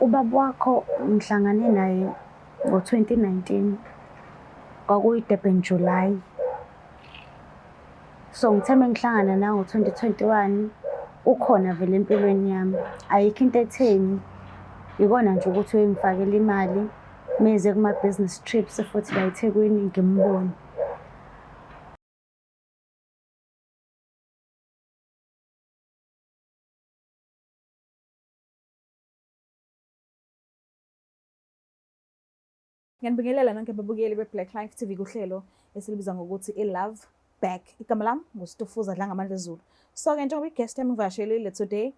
Ubaba wakho ngihlangane naye ngo-2019, kwakuyi-Durban July. So ngithe mengihlangana nawe ngo-2021, ukhona vele empilweni yami. Ayikho into etheni, ikona nje ukuthi uyengifakela imali meze kuma-business trips futhi la eThekwini ngimbone. Ngiyanibingelela nonke ababukeli be-Black Life TV kuhlelo esilibiza ngokuthi i-Love Back. Igama lami nguStufuza Dlangamandla Zulu. So-ke njengoba i-guest yami ngivakashelile today,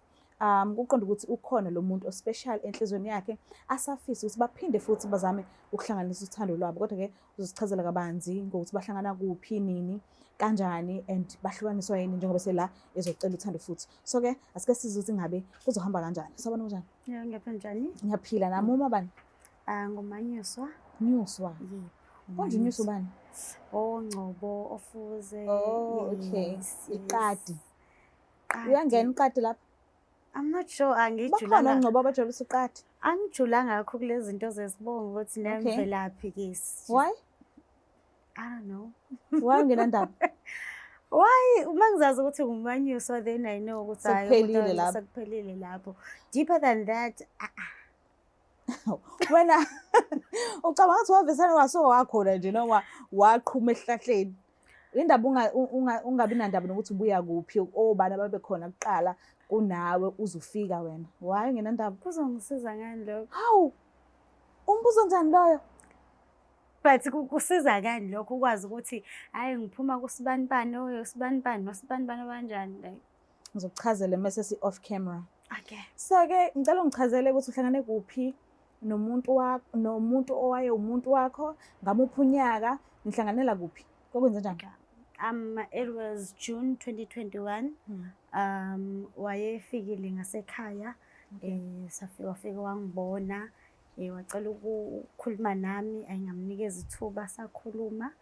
kuqonda ukuthi ukhona lo muntu ospecial enhlizweni yakhe asafisa ukuthi baphinde futhi bazame ukuhlanganisa uthando lwabo. Kodwa-ke uzosichazela kabanzi ngokuthi bahlangana kuphi, nini, kanjani and bahlukaniswa yini njengoba sela ezocela uthando futhi. So-ke asike sizwe ukuthi ngabe kuzohamba kanjani. Sabona kanjani? Yeah, ngiyapha njani? Ngiyaphila nami uma bani? Ngumanyiswa. Nyuswa. Yebo. Konje Nyuswa ubani? Ngcobo, Ofuze. Oh, okay. Yes. Iqadi. Qadi. Uyangena iqadi lapha? I'm not sure, Bakhona angijulanga. ongcobo abajwayelisa iqadi. Angijulanga kakhulu kulezi zinto zesibongo ukuthi nemvelaphi kisi. Why? I don't know. Why ungena ndaba? Why? Uma ngizazi ukuthi ngumanyiswa, then I know ukuthi hayi, Sekuphelile lapho. sekuphelile lapho. Deeper than that, Wena ucabanga ukuthi wavesana wakhona nje noma waqhuma esihlahleni. Indaba ungabi nandaba nokuthi ubuya kuphi, obani ababekhona kuqala kunawe uzufika wena. Why ungena ndaba? kuzongisiza ngani lokho? Hawu. Umbuzo njani loyo? But kusiza ngani lokho ukwazi ukuthi hayi ngiphuma kusibanibani oyosibanibani nosibanibani abanjani like. Ngizokuchazela mase si-off camera. Okay. So-ke ngicela ungichazele ukuthi uhlangane kuphi nomuntu owaye umuntu wakho, ngamuphi unyaka, nihlanganela kuphi? Kwakwenze njani? It was June 2021. Wayefikile ngasekhaya. Wafika wangibona. Wacela ukukhuluma nami, ayingamnikeza ithuba sakhuluma.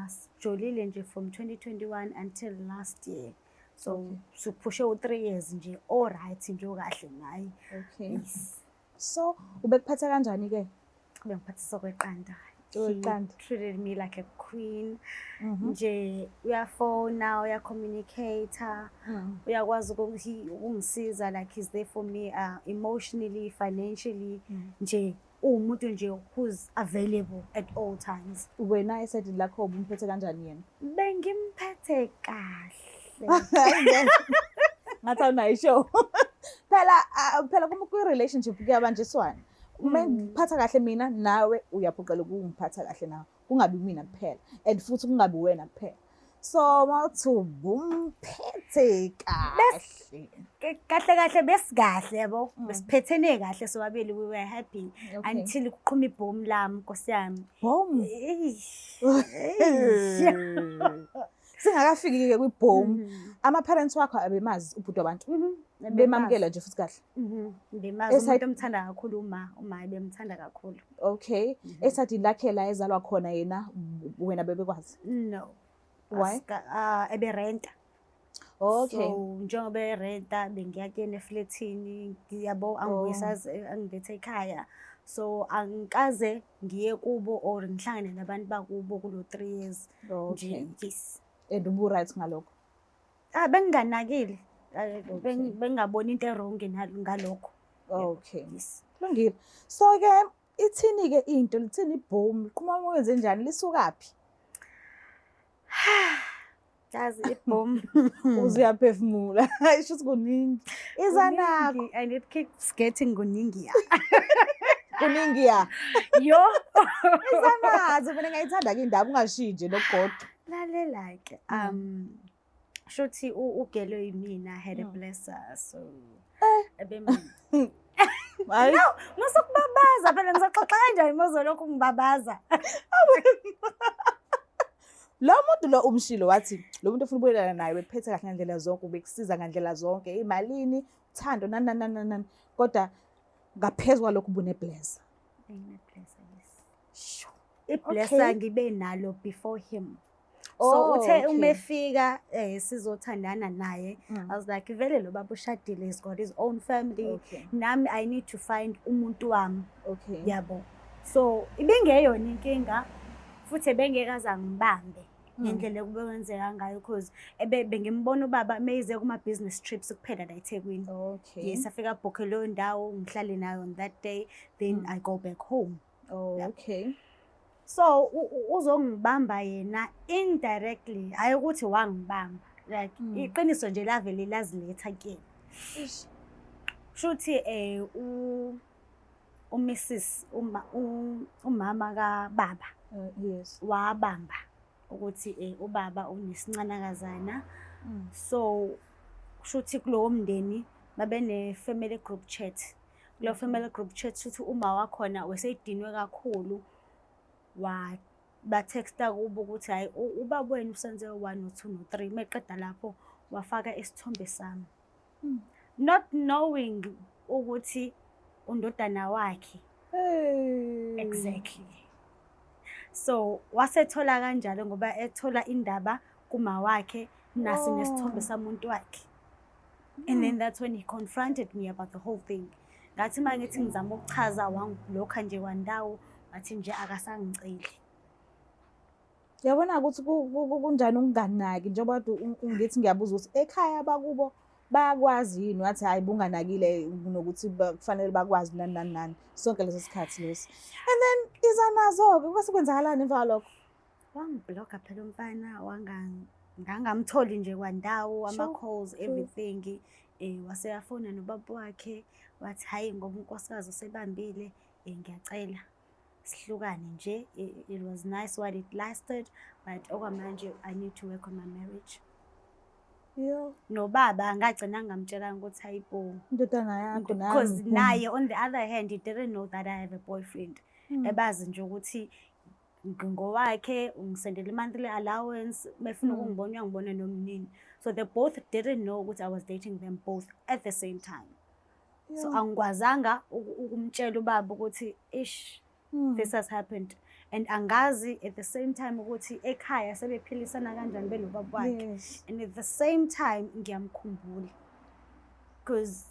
Sijolile nje from 2021 until last year. So siphushe u3 years nje all right nje okahle ngaye. Okay. Yes. So ubekuphatha kanjani ke? Bengiphathisa kweqanda. Kweqanda. He treated me like a queen. Nje uyafona, uyacommunicate, uyakwazi ukungisiza, like he's there for me emotionally, financially. Nje umuntu nje who's available at all times. Wena esayidini lakho umphethe kanjani yena? Bengimphethe kahle. Ngathi awunayisho. Phela kuma kwi-relationship kuyabanjiswana. Uma ngiphatha kahle mina nawe uyaphoqela ukungiphatha kahle nawe. Kungabi mina kuphela and futhi kungabi wena kuphela. So mawuthi umphethe kahle. Kahle besikahle yabo. Besiphethene kahle sobabili, we were happy until kuqhuma ibhomu lami Nkosi yami. Boom. Singakafiki ke kwibhomu. Ama-parents wakho abemazi ubhuti wabantu. Bemamukela nje futhi kahle. Bemazi umuntu omthanda kakhulu uma bemthanda kakhulu. Okay. Esadini lakhe la ezalwa khona yena wena bebekwazi? No. Why? Eberenta. Okay. So njengoba erenta bengiyakena eflatini, yabo angibethe ekhaya. So angikaze ngiye kubo or ngihlangane nabantu bakubo kulo 3 years. Okay. Yes. And ubu right ngalokho? Benginganakile. Bengingaboni into wrong ngalokho. Okay. Yes. Lungile. So ke ithini ke into lithini ibhomu liqhuma wenze njani lisukaphi? Jazi ibhomu. Uziyaphefumula. Ayisho ukuthi kuningi. Izanakho. I need keeps getting kuningi ya. Kuningi ya. Yo. Izanazo mina ngayithanda ke indaba ungashinje nogodo. Lalela ke. Shothi ugelo yimina had a blesser so Hayi. No, musukubabaza phela ngizoxoxa kanjani mozolokhu ngibabaza. Lo muntu lo umshilo wathi lo muntu ufuna ukubuyelana naye bephethe kahle ngandlela zonke, ubekusiza ngandlela zonke, imalini, uthando nani. Kodwa ngaphezulu kwalokho ubuneblesser. Iblesser ngibe nalo before him. So uthe okay. uma efika sizothandana naye, I was like vele lo baba ushadile, he's got his own family. Okay. Nami I need to find umuntu wami. Okay. Yabo. So ibingeyona inkinga futhi ebengekaze angibambe ngendlela ekubekwenzeka ngayo because bengimbona ubaba meize kuma business trips kuphela la eThekwini. Okay. Yes, afika book leyo ndawo ngihlale nayo on that day, then I go back home. Oh, okay. So uzongibamba yena indirectly, hayi ukuthi wangibamba. Like iqiniso nje lavele laziletha kuyena. Shuthi uMrs umama kaBaba Yes. wabamba ukuthi ubaba unesincanakazana. So shuthi kulowo mndeni babe ne family group chat. Kulo family group chat shuthi uma wakhona weseyidinwe kakhulu batexta kubo ukuthi hayi ubaba wena usenze 1 no 2 no 3 meqeda lapho wafaka isithombe sami. Not knowing ukuthi undodana wakhe. Hey. Exactly. So wasethola kanjalo ngoba ethola indaba kuma wakhe nasi nesithombe samuntu wakhe. And then that's when he confronted me about the whole thing. Ngathi mangithi ngizama ukuchaza wangilokha nje kwandawo ngathi nje akasangiceli. Yabona ukuthi kunjani ukunganaki njengoba ngithi ngiyabuza ukuthi ekhaya abakubo bayakwazi yini wathi hayi bunganakile nokuthi kufanele bakwazi nani sonke leso sikhathi lesi. And then izanazo-ke kwase kwenzakalani emva lokho? Wangibloka phela umfana ngangamtholi nje kwandawo ama-calls everything. Wase yafona nobaba wakhe wathi hayi ngoba unkosikazi usebambile ngiyacela sihlukane nje. It was nice while it lasted, but okwamanje I need to work on my marriage. Yo. Nobaba angagcina ngamtshela ukuthi hayibo Indodana yakho nami. Because naye on the other hand he didn't know that I have a boyfriend. Ebazi nje ukuthi ngowakhe ungisendela monthly allowance befuna ukungibona uyangibona nomnini. So they both didn't know ukuthi I was dating them both at the same time. So angikwazanga ukumtshela ubaba ukuthi this has happened. And angazi at the same time ukuthi ekhaya sebephilisana kanjani belobaba wakhe. And at the same time ngiyamkhumbula because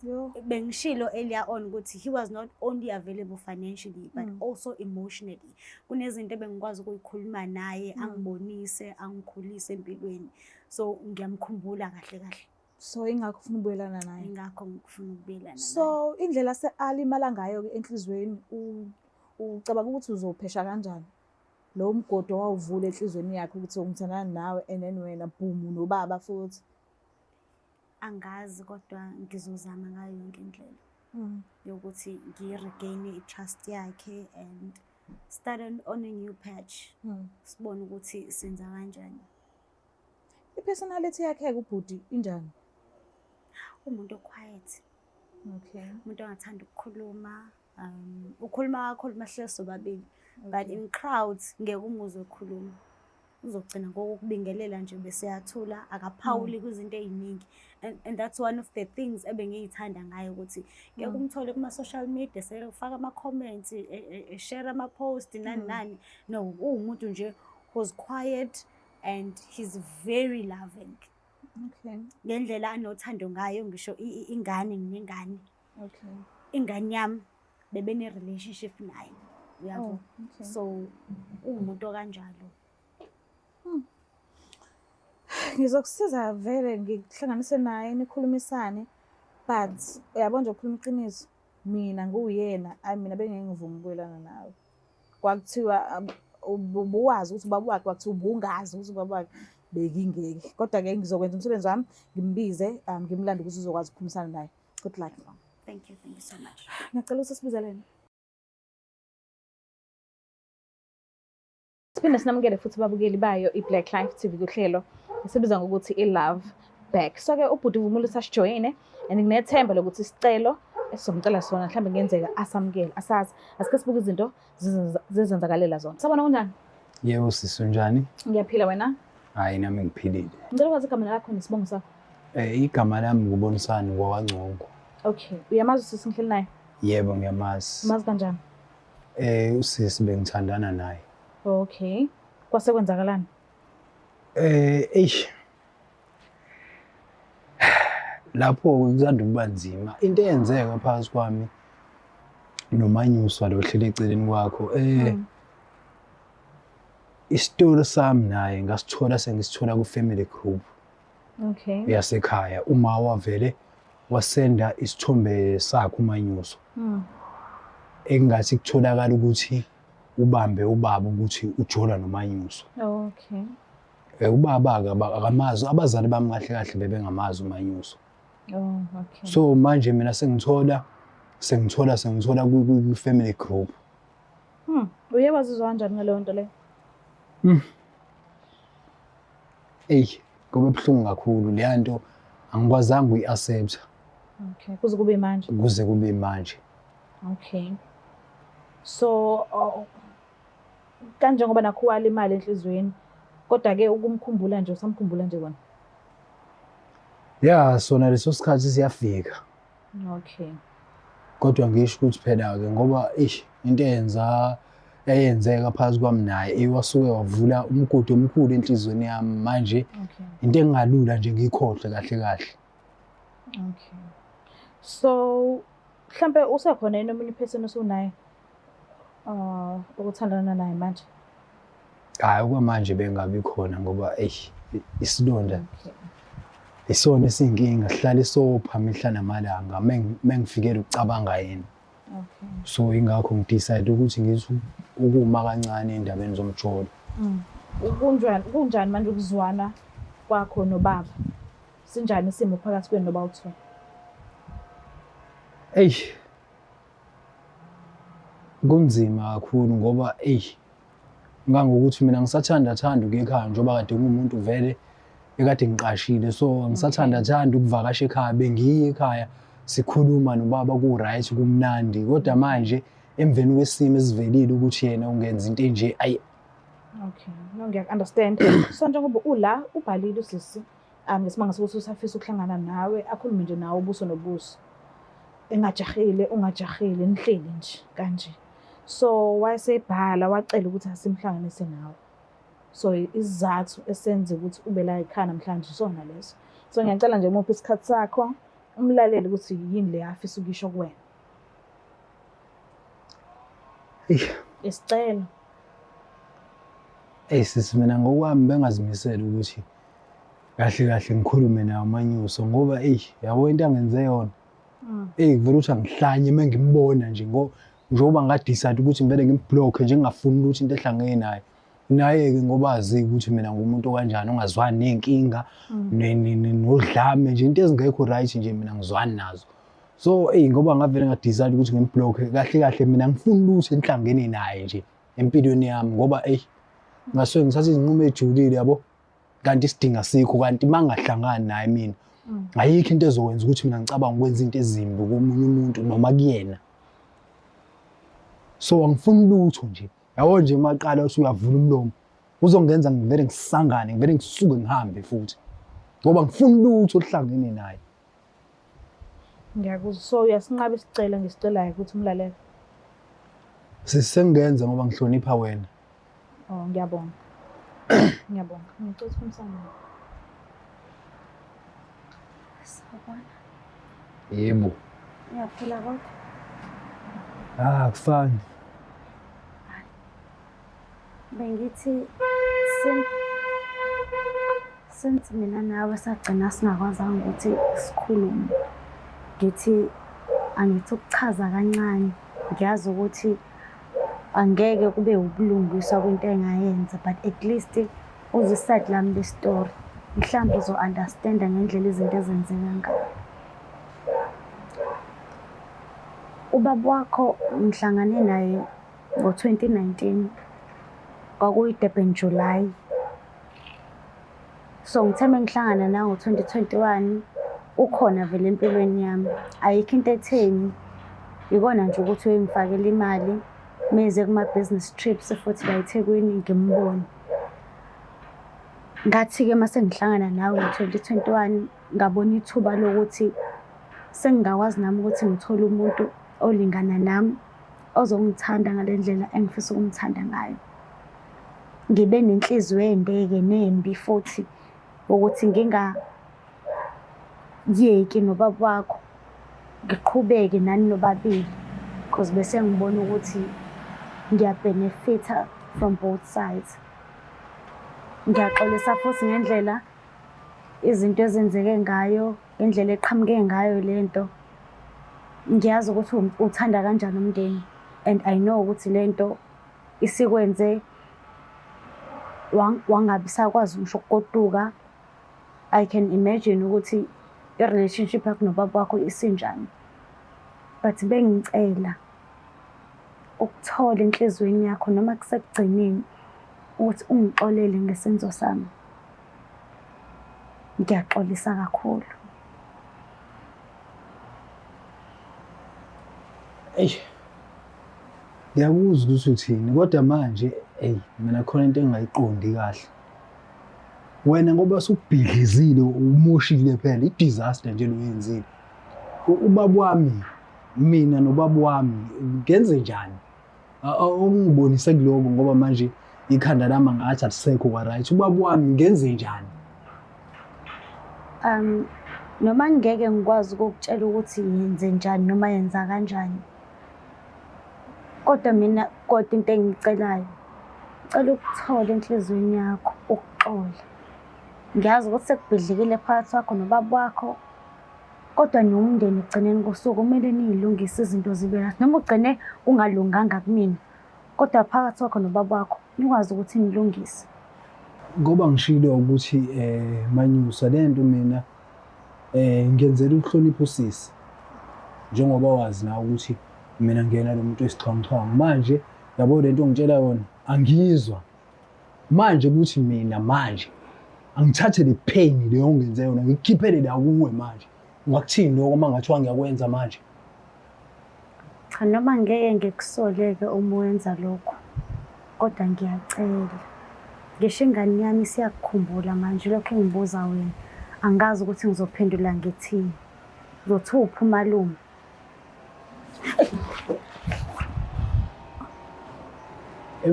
bengishilo earlier on ukuthi he was not only available financially but also emotionally. Kunezinto ebengikwazi ukuyikhuluma naye angibonise angikhulise empilweni. So ngiyamkhumbula kahle kahle. So ingakho ufuna ukubuyelana naye. Ingakho ngifuna ukubuyelana naye. So indlela alimala ngayo enhlizweni ucabanga ukuthi uzophesha kanjani? Lo mgodo wawuvula enhlizweni yakhe ukuthi ngithandana nawe and then wena boom nobaba futhi. Angazi kodwa ngizozama ngayo yonke indlela yokuthi ngiregain i-trust yakhe and start on a new patch. Sibone ukuthi senza kanjani. I-personality yakhe ubhuti injani? Umuntu quiet. Okay. Umuntu ongathanda ukukhuluma. Ukhuluma hlelo sobabili. But in crowds ngeke umuzwe ukukhuluma. Uzogcina ngokubingelela nje bese yathula akaphawuli kwizinto eziningi. And that's one of the things ebengiyithanda ngayo ukuthi ngeke umthole kuma social media sefaka ama comments share ama post nani. No, umuntu nje who's quiet and he's very loving. Okay. Ngendlela anothando ngayo ngisho ingane nginengane. Okay. Ingane yami bebene relationship naye. Uyabo. Okay. So umuntu kanjalo. Ngizokusiza vele ngikuhlanganise naye nikhulumisane but uyabona nje ukukhuluma iqiniso mina nguyena mina bengeke ngivumi ukubuyelana nawe. Kwakuthiwa ubuwazi ukuthi ubaba wakhe kwakuthiwa ubungazi ukuthi ubaba wakhe bekingeke kodwa ke ngizokwenza umsebenzi wami ngimbize ngimlanda ukuthi uzokwazi ukukhulumisana naye. Good luck. Thank you so much. Ngiyacela ukuthi sibizelene. Siphinde sinamukele futhi babukeli bayo iBlack Life TV kuhlelo esibiza ngokuthi iLove Back. So ke ubhuti uvumile usasijoyine and nginethemba lokuthi isicelo esizomcela sona mhlambe ngenzeka asamukele asazi asike sibuke izinto zizenzakalela zona. Sabona kunjani? Yebo sisi unjani? Ngiyaphila wena? Hayi nami ngiphilile. Ngicela ukwazi igama lakho nesibongo sakho. Igama lami ngubonisani kwawaNgcongo. Okay, uyamazi usisi ngihleli naye? Yebo ngiyamazi. Umazi kanjani? Usisi bengithandana naye. Okay. Kwase kwenzakalani? Eish. Lapho kusanda ukuba nzima. Into eyenzeka phakathi kwami noManyuswa lo hlele eceleni kwakho. Isitori sami naye ngisithola ku-family group Okay. yasekhaya. Uma wavele wasenda isithombe sakhe uManyuswa. Engathi kutholakala ukuthi ubambe ubaba ukuthi ujola noManyuswa. Okay. Ubaba-ke akamazi, abazali bami kahle kahle bebengamazi uManyuswa. Oh, okay. So manje mina sengithola ku-family group. Uye wazizwa kanjani ngaleyo nto leyo? Kube buhlungu kakhulu leya nto angikwazanga uyi-accept Okay. Kuze kube manje. kuze kube manje. Okay. So kanje ngoba nakho wala imali enhlizweni kodwa-ke ukumkhumbula nje usamkhumbula nje kona. Ya sona leso sikhathi siyafika. Okay. Kodwa ngisho ukuthi phela-ke ngoba into eyenzeka phakathi kwami naye wasuke wavula umgodi omkhulu enhlizweni yami manje Okay. into engalula nje ngiyikhohle kahle kahle. Okay. So mhlambe usekhona yini omunye person osunaye ukuthandana naye manje? Hayi okwamanje bengabi khona ngoba isilonda Okay. isona esinkinga sihlala isopha mihla namalanga mengifikele ukucabanga yena. Okay. So ingakho ngidecide ukuthi ngithi ukuma kancane endabeni zomjolo. Kunjani manje ukuzwana kwakho nobaba? Sinjani isimo phakathi kwenu nobawu-2? Kunzima kakhulu ngoba ngangokuthi mina ngisathanda ukuya ekhaya njengoba kade ngumuntu vele ekade ngiqashile. So ngisathanda ukuvakasha ekhaya, bengiye ekhaya sikhuluma nobaba ku-right kumnandi. Kodwa manje emveni kwesimo esivelile ukuthi yena ungenza into enje Okay. No, ngiya-understand. So njengoba ula ubhalile usisi ngesimanga sokuthi usafisa ukuhlangana nawe akhulume nje nawe ubuso nobuso. Ungajahile nihleli nje kanje. So wayesebhala wacela ukuthi asimhlanganise nawe. So isizathu esenze ukuthi ube la ekhaya namhlanje sona leso. So ngiyacela nje muphe isikhathi sakho umlaleli ukuthi yini le afisa ukisho kuwena. Isicelo. Sisi mina ngokwami bengazimisela ukuthi kahle kahle ngikhulume naye uManyuswa ngoba yabo into angenze yona. Vele uthi angihlanye mengimbona nje njengoba ngadecide ukuthi ngivele ngimblock nje ngingafuni ukuthi into ehlangene naye. Naye-ke ngoba azi ukuthi mina ngumuntu okanjani ongazwani ney'nkinga nodlame nje into ezingekho right nje mina ngizwani nazo. So ngoba ngavele ngadecide ukuthi ngimblock kahle kahle mina ngifuni lutho enhlangene naye nje empilweni yami ngoba ngasuke ngithatha izinqumo ejulile yabo kanti isidinga sikho kanti mangahlangani naye mina ayikho into ezokwenza ukuthi mina ngicabanga ukwenza into ezimbi komunye umuntu noma kuyena. So angifuni lutho nje. Yabo nje maqala uthi uyavula umlomo uzongenza ngivele ngisangane ngivele ngisuke ngihambe futhi ngoba ngifuni lutho oluhlangene naye. Ngiyakuzwa. So uyasinqaba isicelo ngisicelayo ukuthi umlalele. Sisengenza ngoba ngihlonipha wena. Oh, ngiyabonga. Ngiyabonga. Ngicela ukukhulumisana. Sawubona. Yebo. Uyaphila kodwa? Kufani. Bengithi since mina nawe sagcina singakwazanga ukuthi sikhulume. Ngithi angithi ukuchaza kancane. Ngiyazi ukuthi angeke kube ubulungiswa kwento engayenza but at least uze iside lami le-story. Mhlawumbe uzo-understanda ngendlela izinto ezenzeka ngayo. Ubaba wakho ngihlangane naye ngo-2019 kwakuyi-Durban July. So ngithe mengihlangana nawe ngo-2021 ukhona vele empilweni yami. Ayikho into etheni, ikona nje ukuthi uyengifakela imali meze kuma-business trips futhi la eThekwini ngimbone. Ngathi-ke mase ngihlangana nawe ngo-2021 ngabona ithuba lokuthi sengingakwazi nami ukuthi ngithole umuntu olingana nami ozongithanda ngale ndlela engifisa ukumthanda ngayo. ngibe nenhliziyo endeke nembi futhi ukuthi ngingayeki nobaba wakho, ngiqhubeke nani nobabili, because bese ngibona ukuthi ngiyabhenefitha from both sides. Ngiyaxolisa futhi ngendlela izinto ezenzeke ngayo, ngendlela eqhamuke ngayo lento. Ngiyazi ukuthi uthanda kanjani umndeni, and I know ukuthi lento isikwenze wangabi sakwazi ngisho ukugoduka. I can imagine ukuthi i-relationship yakho nobaba wakho isinjani, but bengicela ukuthola enhlizweni yakho noma kusekugcineni ukuthi ungixolele ngesenzo sami. Ngiyaxolisa kakhulu. Ngiyakuzwa ukuthi uthini, kodwa manje mina khona into engingayiqondi kahle. Wena ngoba sukubhidlizile, umoshile phela, i-disaster nje lo yenzile. Ubaba wami, mina nobaba wami ngenze njani? Ungibonise kuloko ngoba manje ikhanda lami angathi alisekho kwa-right. Ubaba wami ngenze njani? Noma ngeke ngikwazi ukukutshela ukuthi yenze njani noma yenza kanjani, kodwa into engiyicelayo, ngicela ukuthola enhlizweni yakho ukuxola. Ngiyazi ukuthi sekubhidlikile phakathi kwakho nobaba wakho, kodwa nomndeni ekugcineni kosuku kumele niy'lungise izinto zibe kahle. Noma ugcine ungalunganga kumina, kodwa phakathi kwakho nobaba wakho nikwazi ukuthi nilungise. Ngoba ngishilo ukuthi Manyusa, le nto mina ngenzela ukuhlonipha usisi, njengoba wazi nawe ukuthi mina ngiyena lo muntu wesixhwanguxhwangu. Manje yabo le nto ongitshela yona angizwa manje ukuthi mina manje angithathe le pain leyo ongenze yona ngikukhiphele la kuwe manje. Ungakuthini lokho uma ngathiwa ngiyakwenza manje? Cha, noma ngeke ngikusoleke uma wenza lokho, kodwa ngiyacela. Ngisho ingane yami siyakukhumbula manje lokho engibuza wena. Angazi ukuthi ngizophendula ngithini. Uzothi uphi umalume?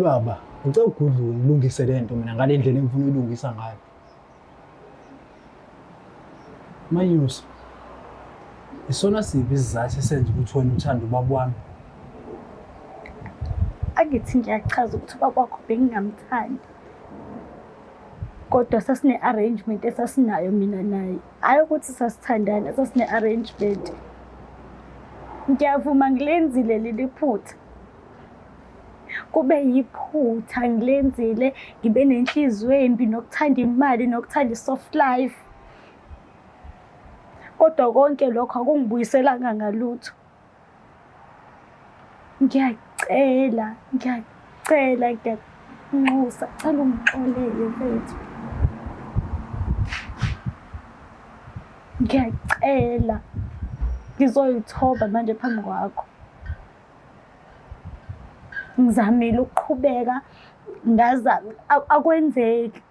Baba, ngicela ukugudluka ngilungise le nto mina ngale ndlela engifuna uyilungisa ngayo. Manyusa, isona siphi isizathu esenza ukuthi wena uthanda ubaba wami? Angithi ngiyachaza ukuthi ubaba wakho bengingamthandi, kodwa sasine-arrangement esasinayo mina naye. Hhayi ukuthi sasithandana, sasine-arrangement. Ngiyavuma ngilenzile leli phutha, kube yiphutha ngilenzile, ngibe nenhliziyo embi nokuthanda imali nokuthanda i-soft life. Kodwa konke lokho akungibuyiselanga ngalutho. Ngiyacela, ngiyakunxusa, cela ungixolele mfethu. Ngiyacela, ngizoyithoba manje phambi kwakho. Ngizamile ukuqhubeka, ngazama akwenzeki.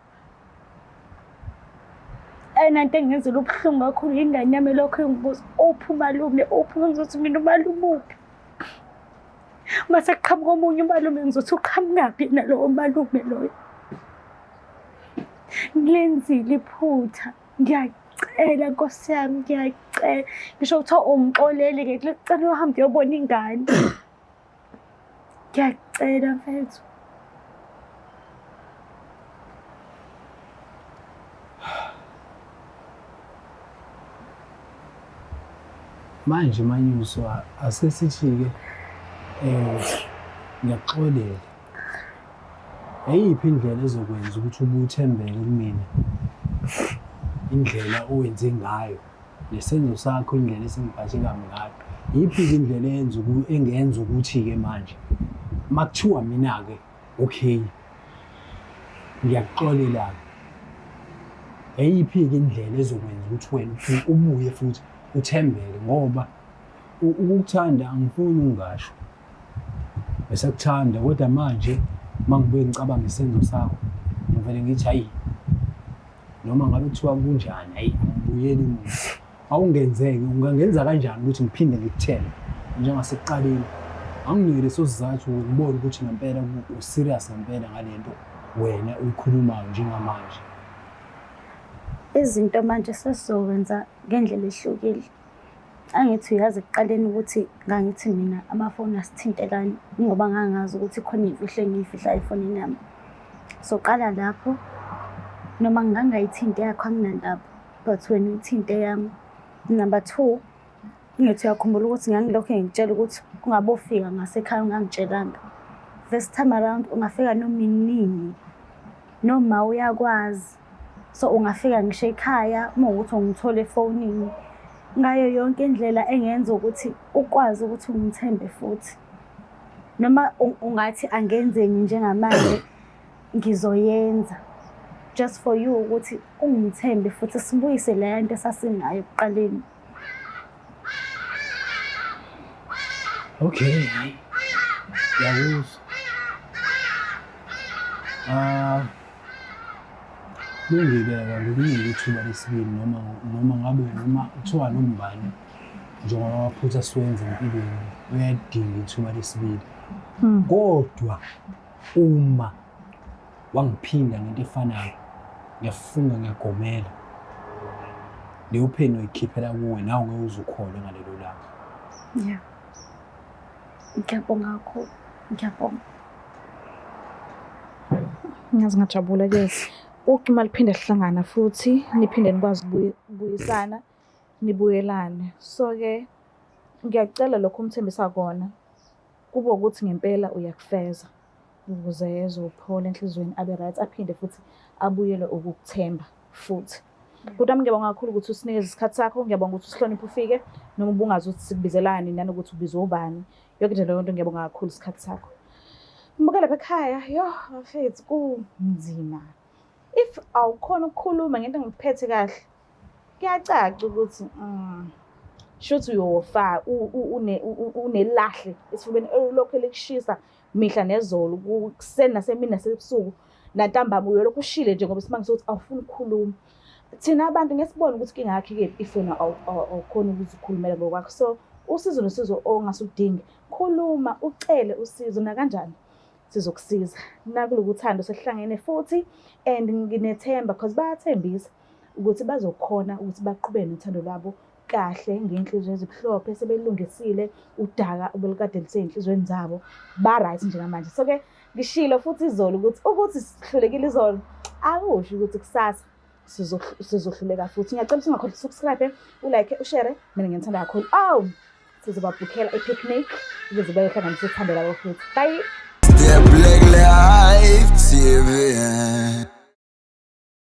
Into engenzela ubuhlungu kakhulu ingane yami lokho engibuza, uphi umalume, uphi? Ngizothi mina umalume uphi? Mase kuqhamuka omunye umalume ngizothi uqhamukaphi nalowo malume loyo? Ngilenzile iphutha, ngiyacela Nkosi yami, ngiyacela. Ngisho kuthiwa ungixolele-ke kucela uhambe uyobona ingane. Ngiyacela mfethu. Manje Manyusa, asesithi-ke ngiyakuxolela. Eyiphi indlela ezokwenza ukuthi ube uthembeke kumina? Indlela owenze ngayo, nesenzo sakho, indlela esengiphathe kabi ngayo. Yiphi-ke indlela engenza ukuthi-ke manje makuthiwa mina-ke okay ngiyakuxolela-ke, eyiphi-ke indlela ezokwenza ukuthi wena ubuye futhi uthembeke? Ngoba ukukuthanda angifuni ungasho, bese kuthanda, kodwa manje mangibuye ngicabanga isenzo sakho ngivele ngithi hayi, noma ngabe kuthiwa kunjani, hayi angibuyeli emuva. Awungenzeki, ungangenza kanjani ukuthi ngiphinde ngikuthembe njengasekuqaleni? Anginike leso sizathu ngibone ukuthi ngempela u-serious ngempela ngale nto wena uyikhulumayo njengamanje? Izinto manje sesizokwenza ngendlela ehlukile. Angithi uyazi ekuqaleni ukuthi ngangithi mina amafoni asithintekani ngoba ngangazi ukuthi khona iy'mfihlo engiy'fihla efonini yami. So qala lapho, noma ngangayithinti yakho anginandaba, but wena uyithinte yami. Number 2, ngithi uyakhumbula ukuthi ngangilokhu ngikutshela ukuthi ungabe ufika ngasekhaya ungangitshelanga. This time around ungafika noma inini, noma uyakwazi. So ungafika ngisho ekhaya uma ukuthi ungithole efonini. Ngayo yonke indlela engenza ukuthi ukwazi ukuthi ungithembe futhi. Noma ungathi angenzeni njengamanje, ngizoyenza. Just for you ukuthi ungithembe futhi sibuyise le nto esasinayo ekuqaleni. Okay. Yawuzwa. Lungile-ke ngikunika ithuba lesibili noma ngabe noma kuthiwa nombani njengoba amaphutha siwenza empilweni uyadinga ithuba lesibili. Kodwa uma wangiphinda ngento efanayo, ngiyafunga ngiyagomela. Leyo pheni uyikhiphela kuwe nawe ngeke uze ukholwe ngalelo langa. Yeah. Ngiyabonga kakhulu. Ngiyabonga. Ngiyazi ngajabula ke uma liphinde lihlangana futhi niphinde nikwazi ukubuyisana nibuyelane. So ke ngiyacela lokho umthembisa kona kube ukuthi ngempela uyakufeza ukuze ezophola enhlizweni abe right aphinde futhi abuyele ukukuthemba futhi. Kodwa ngiyabonga kakhulu ukuthi usinikeze isikhathi sakho, ngiyabonga ukuthi usihloniphe ufike noma ubungazi ukuthi sikubizelani nanokuthi ubizwe ubani. Yonke nje leyo nto ngiyabonga kakhulu isikhathi sakho. Mbuka lapha ekhaya, mfethu kunzima. If awukhona ukukhuluma ngento engiphethe kahle, kuyacaca ukuthi shothi uyofa unelahle esifubeni elokhu elikushisa mihla nezolo kuseni nasemini nasebusuku nantambama uyolokhu ushile nje ngoba isimanga sokuthi awufuni ukukhuluma. Thina abantu ngesibona ukuthi inkinga yakhe ke ifuna awukhona ukuthi ukhulumele ngokwakho. So usizo nosizo ongasuludingi, khuluma ucele usizo na kanjani sizokusiza. Nakulokuthando sesihlangene futhi and nginethemba because bayathembisa ukuthi bazokhona ukuthi baqhubeke nothando lwabo kahle ngenhliziyo ezibhlophe sebelungisile udaka obelikade liseyinhlizweni zabo ba right njengamanje. So ke ngishilo futhi izolo ukuthi sihlulekile izolo akusho ukuthi kusasa sizohluleka futhi. Ngiyacela ukuthi ungakhohlwa subscribe, ulike, ushare. Mina ngiyithanda kakhulu. Sizobabhukhela i-picnic ukuze bayohlanganisa uthando labo futhi. Bye. The Black Life TV.